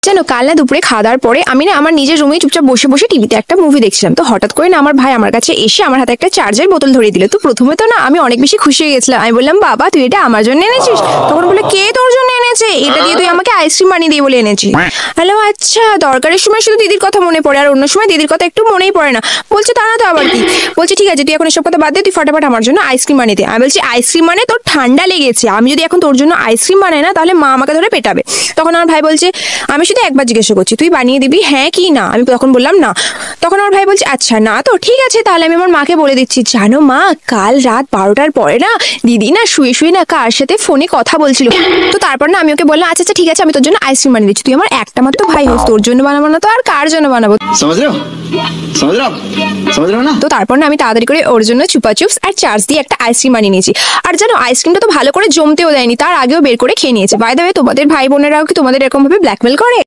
জানো কাল না দুপুরে খাওয়া দাওয়ার পরে আমি না আমার নিজের রুমে চুপচাপ বসে বসে টিভিতে একটা মুভি দেখছিলাম। তো হঠাৎ করে না আমার ভাই আমার কাছে এসে আমার হাতে একটা চার্জের বোতল ধরিয়ে দিল। তো প্রথমে তো না আমি অনেক বেশি খুশি হয়ে গেছিলাম। আমি বললাম বাবা তুই এটা আমার জন্য এনেছিস? তখন বলে কে তোর জন্য এনেছে? এটা দিয়ে তুই আমাকে আইসক্রিম বানিয়ে দিয়ে বলে এনেছিস। হ্যালো আচ্ছা, দরকারের সময় শুধু দিদির কথা মনে পড়ে আর অন্য সময় দিদির কথা একটু মনেই পড়ে না। বলছে তা না তো আবার কি? বলছে ঠিক আছে তুই এখন এসব কথা বাদ দে, তুই ফটাফট আমার জন্য আইসক্রিম বানিয়ে দে। আমি বলছি আইসক্রিম মানে তোর ঠান্ডা লেগেছে, আমি যদি এখন তোর জন্য আইসক্রিম বানাই না তাহলে মা আমাকে ধরে পেটাবে। তখন আমার ভাই বলছে আমি শুধু একবার জিজ্ঞাসা করছি তুই বানিয়ে দিবি হ্যাঁ কি না? আমি তখন বললাম না। তখন আমার ভাই বলছে আচ্ছা না তো ঠিক আছে, তাহলে আমি আমার মাকে বলে দিচ্ছি। জানো মা কাল রাত 12টার পরে না দিদি না শুয়ে শুয়ে না কার সাথে ফোনে কথা বলছিল। তো তারপর না আমি ওকে বললাম আচ্ছা আচ্ছা ঠিক আছে আমি তোর জন্য আইসক্রিম বানিয়ে দিচ্ছি, তুই আমার একটা মাত্র ভাই হোস, তোর জন্য বানাবো না তো আর কার জন্য বানাবো? समझ रहे हो समझ रहे हो आप समझ रहे हो ना। তো তারপর না আমি তাড়াতাড়ি করে ওর জন্য চুপা চিপস আর চার্জ দিয়ে একটা আইসক্রিম বানিয়ে নিয়েছি। আর জানো আইসক্রিমটা তো ভালো করে জমতেও দেয়নি, তার আগেও বের করে খেয়ে নিয়েছে। বাই দ্য ওয়ে তোমাদের ভাই বোনেরাও কি তোমাদের এরকম ভাবে ব্ল্যাকমেল করে?